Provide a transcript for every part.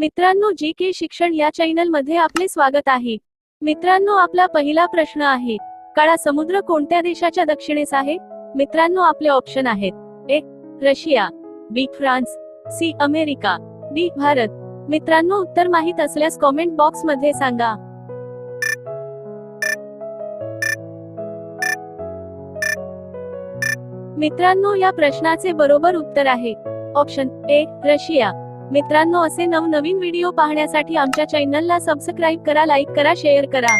मित्रांनो, जी के शिक्षण या चॅनल मध्ये आपले स्वागत आहे. मित्रांनो, आपला पहिला प्रश्न आहे, काळा समुद्र कोणत्या देशाच्या दक्षिणेस आहे? मित्रांनो, आपले ऑप्शन आहेत: A Russia, B France, C America, D Bharat. मित्रांनो, उत्तर माहित असल्यास कॉमेंट बॉक्स मध्ये सांगा. मित्रांनो, या प्रश्नाचे बरोबर उत्तर आहे ऑप्शन ए रशिया. मित्रांनो, असे नवनवीन व्हिडिओ पाहण्यासाठी आमच्या चॅनलला सबस्क्राईब करा, लाईक करा, शेअर करा.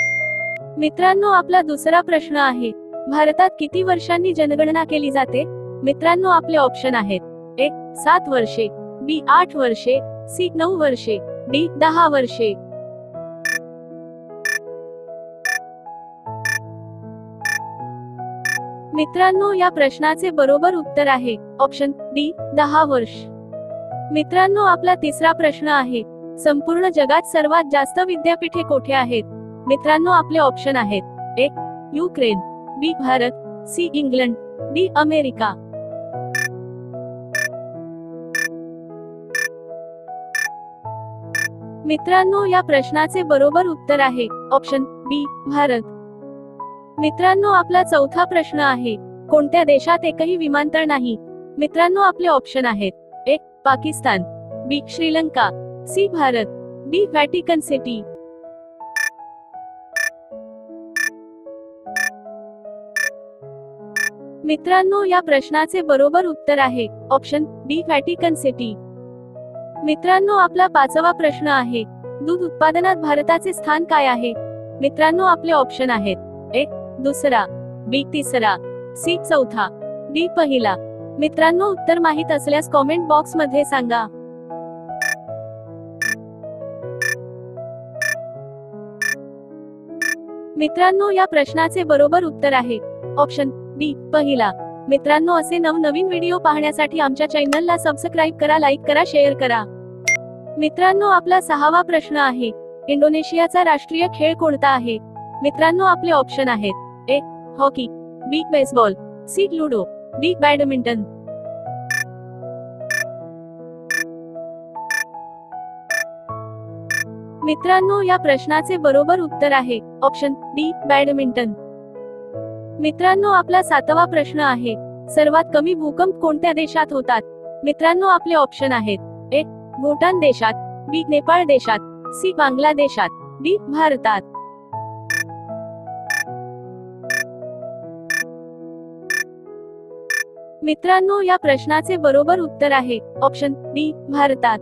मित्रांनो, आपला दुसरा प्रश्न आहे, भारतात किती वर्षांनी जनगणना केली जाते? मित्रांनो, आपले ऑप्शन आहेत: ए 7 वर्षे, बी 8 वर्षे, सी 9 वर्षे, डी 10 वर्षे. मित्रांनो, या प्रश्नाचे बरोबर उत्तर आहे ऑप्शन डी 10 वर्ष. मित्रांनो, आपला तिसरा प्रश्न आहे, संपूर्ण जगात सर्वात जास्त विद्यापीठे कोठे आहेत? मित्रांनो, आपले ऑप्शन आहेत: A Ukraine, B Bharat, C England, D America. मित्रांनो, या प्रश्नाचे बरोबर उत्तर आहे ऑप्शन बी भारत. मित्रांनो, आपला चौथा प्रश्न आहे, कोणत्या देशात एकही विमानतळ नाही? मित्रांनो, आपले ऑप्शन आहेत: A Pakistan, B Sri Lanka, C Bharat, D Vatican City. मित्रांनो, या प्रश्नाचे बरोबर उत्तर आहे ऑप्शन डी व्हॅटिकन सिटी. मित्रांनो, आपला पाचवा प्रश्न आहे, दूध उत्पादनात भारताचे स्थान काय आहे? मित्रांनो, आपले ऑप्शन आहेत: ए दुसरा, बी तिसरा, सी चौथा, डी पहिला. मित्रांनो, उत्तर माहित असल्यास कॉमेंट बॉक्स मध्ये सांगा. मित्रांनो, या प्रश्नाचे बरोबर उत्तर आहे ऑप्शन डी पहिला. मित्रांनो, असे नवनवीन व्हिडिओ पाहण्यासाठी आमच्या चॅनलला सबस्क्राईब करा, लाईक करा, शेअर करा. मित्रांनो, आपला सहावा प्रश्न आहे, इंडोनेशियाचा राष्ट्रीय खेळ कोणता आहे? मित्रांनो, आपले ऑप्शन आहेत: A hockey, B baseball, C ludo, D badminton. मित्रांनो, या प्रश्नाचे बरोबर उत्तर आहे ऑप्शन डी बॅडमिंटन. मित्रांनो, आपला सातवा प्रश्न आहे, सर्वात कमी भूकंप कोणत्या देशात होतात? मित्रांनो, आपले ऑप्शन आहेत: ए भूटान देशात, बी नेपाळ देशात, सी बांगलादेशात, डी भारतात. मित्रांनो, या प्रश्नाचे बरोबर उत्तर आहे ऑप्शन डी भारतात.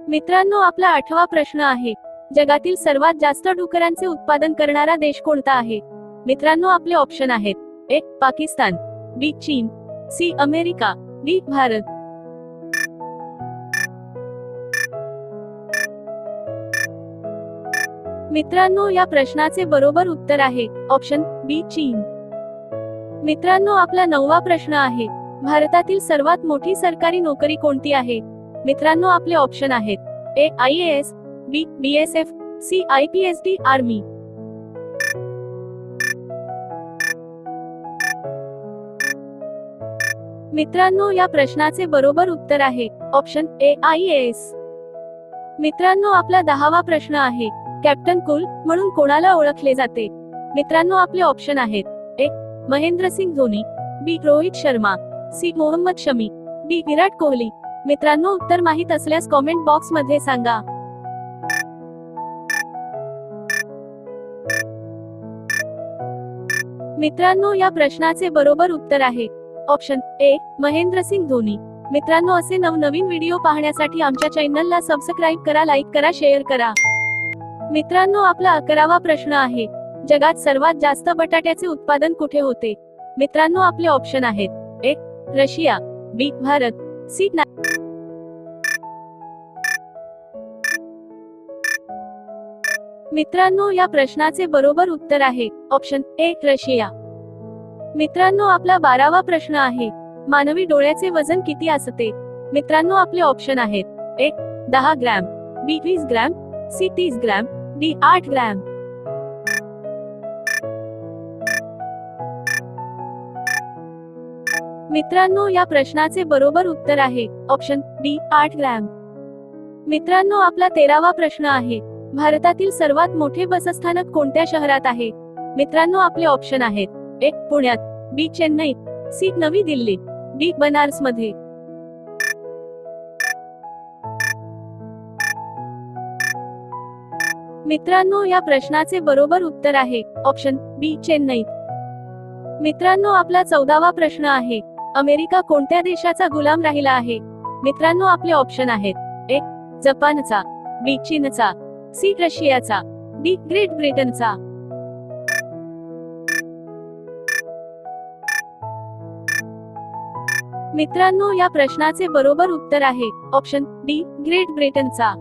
मित्रांनो, आपला आठवा प्रश्न आहे, जगातील सर्वात जास्त डुकरांचे उत्पादन करणारा देश कोणता आहे? मित्रांनो, आपले ऑप्शन आहेत: ए पाकिस्तान, बी चीन, सी अमेरिका, डी भारत. मित्रांनो, या प्रश्नाचे बरोबर उत्तर आहे ऑप्शन बी चीन. मित्रांनो, आपला नववा प्रश्न आहे, भारतातील सर्वात मोठी सरकारी नोकरी कोणती आहे? मित्रांनो, आपले ऑप्शन आहेत: A IAS, B BSF, C IPS, D army. मित्रांनो, या प्रश्नाचे बरोबर उत्तर आहे ऑप्शन ए IAS. मित्रांनो, आपला 10वा प्रश्न आहे, कॅप्टन कूल म्हणून कोणाला ओळखले जाते? मित्रांनो, आपले ऑप्शन आहेत: ए महेंद्रसिंग धोनी, बी रोहित शर्मा, सी मोहम्मद शमी, डी विराट कोहली. मित्रांनो, उत्तर माहित असल्यास कॉमेंट बॉक्स मध्ये सांगा. मित्रांनो, या प्रश्नाचे बरोबर उत्तर आहे ऑप्शन ए महेंद्रसिंग धोनी. मित्रांनो, असे नवनवीन व्हिडिओ पाहण्यासाठी आमच्या चॅनलला सबस्क्राईब करा, लाईक करा, शेअर करा. मित्रांनो, आपला 11वा प्रश्न आहे, जगात सर्वात जास्त बटाट्याचे उत्पादन कुठे होते? मित्रांनो, आपले ऑप्शन आहेत: A Russia, B Bharat, C मित्रांनो, या प्रश्नाचे बरोबर उत्तर आहे ऑप्शन ए रशिया. मित्रांनो, आपला 12वा प्रश्न आहे, मानवी डोळ्याचे वजन किती असते? मित्रांनो, आपले ऑप्शन आहेत: A 10 gram, B 20 gram, C 30 gram, D 8 gram. मित्रांनो, या प्रश्नाचे बरोबर उत्तर आहे ऑप्शन डी 8 ग्रॅम. मित्रांनो, आपला 13वा प्रश्न आहे, भारतातील सर्वात मोठे बसस्थानक कोणत्या शहरात आहे? मित्रांनो, आपले ऑप्शन आहेत: ए. पुण्यात, बी. चेन्नईत, सी. नवी दिल्लीत, डी. बनारस मध्ये. मित्रांनो, या प्रश्नाचे बरोबर उत्तर आहे ऑप्शन बी. चेन्नईत. मित्रांनो, आपला 14वा प्रश्न आहे, अमेरिका कोणत्या देशाचा गुलाम राहिला आहे? मित्रांनो, आपले ऑप्शन आहेत: ए. जपानचा, बी. चीनचा, सी. रशियाचा, डी. ग्रेट ब्रिटनचा. मित्रांनो, या प्रश्नाचे बरोबर उत्तर आहे ऑप्शन डी. ग्रेट ब्रिटनचा.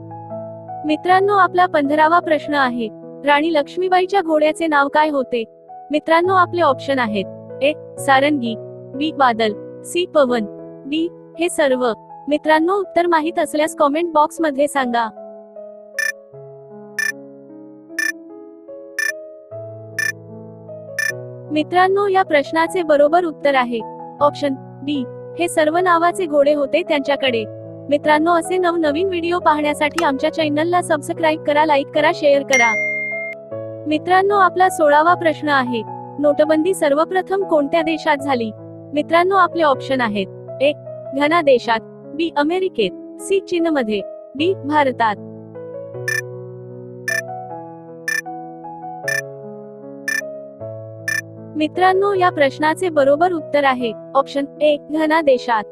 मित्रांनो, आपला 15वा प्रश्न आहे, राणी लक्ष्मीबाईच्या घोड्याचे नाव काय होते? मित्रांनो, आपले ऑप्शन आहेत: ए. सारंगी, बी. बादल, सी. पवन, डी. हे सर्व. मित्रांनो, उत्तर माहित असल्यास कॉमेंट बॉक्स मध्ये सांगा. मित्रांनो, या प्रश्नाचे बरोबर उत्तर आहे ऑप्शन डी. हे सर्व नावाचे घोडे होते त्यांच्याकडे. मित्रांनो, असे नवनवीन व्हिडिओ पाहण्यासाठी आमच्या चॅनलला सबस्क्राईब करा, लाईक करा, शेअर करा. मित्रांनो, आपला 16वा प्रश्न आहे, नोटबंदी सर्वप्रथम कोणत्या देशात झाली? मित्रांनो, आपले ऑप्शन आहेत: ए. घना देशात, बी. अमेरिकेत, सी. चीनमध्ये, डी. भारतात. मित्रांनो, या प्रश्नाचे बरोबर उत्तर आहे ऑप्शन ए. घना देशात.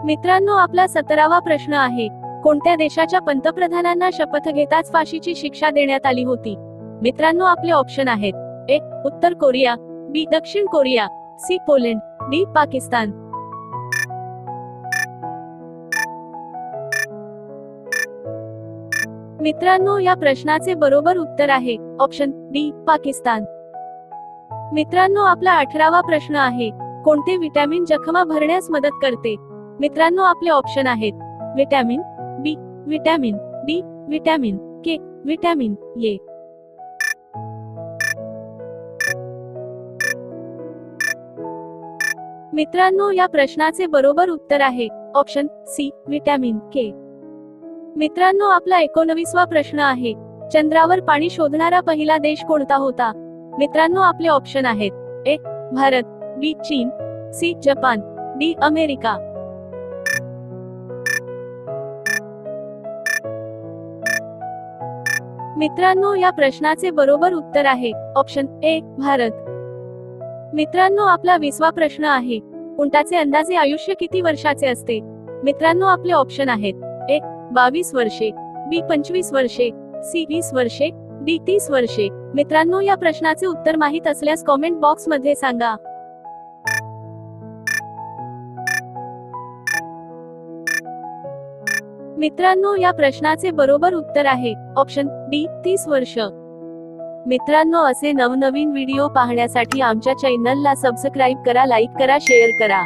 मित्रांनो, आपला 17वा प्रश्न आहे, कोणत्या देशाच्या पंतप्रधानांना शपथ घेताच फाशीची शिक्षा देण्यात आली होती? मित्रांनो, आपले ऑप्शन आहेत: ए. उत्तर कोरिया, बी. दक्षिण Korea, C. Poland, D. Pakistan. मित्रांनो, या प्रश्नाचे बरोबर उत्तर आहे ऑप्शन डी. पाकिस्तान. मित्रांनो, आपला 18वा प्रश्न आहे, कोणते विटॅमिन जखमा भरण्यास मदत करते? मित्रांनो, आपले ऑप्शन आहेत: vitamin B, vitamin D, vitamin K, vitamin A. मित्रांनो, या प्रश्नाचे बरोबर उत्तर आहे ऑप्शन सी. विटॅमिन के. मित्रांनो, आपला 19वा प्रश्न आहे, चंद्रावर पाणी शोधणारा पहिला देश कोणता होता? मित्रांनो, आपले ऑप्शन आहेत: ए. भारत, बी. चीन, सी. Japan, D. अमेरिका. मित्रांनो, या प्रश्नाचे बरोबर उत्तर आहे ऑप्शन ए. भारत. मित्रांनो, आपला 20वा प्रश्न आहे, उंटाचे अंदाजे आयुष्य किती वर्षाचे असते? मित्रांनो, आपले ऑप्शन आहेत: ए. 22 वर्षे, बी. 25 वर्षे, सी. 20 वर्षे, डी. 30 वर्षे. मित्रांनो, या प्रश्नाचे उत्तर माहित असल्यास कॉमेंट बॉक्स मध्ये सांगा. मित्रांनो, या प्रश्नाचे बरोबर उत्तर आहे ऑप्शन डी. 30 वर्ष. मित्रांनो, असे नवनवीन व्हिडिओ पाहण्यासाठी आमच्या चॅनलला सबस्क्राईब करा, लाईक करा, शेअर करा.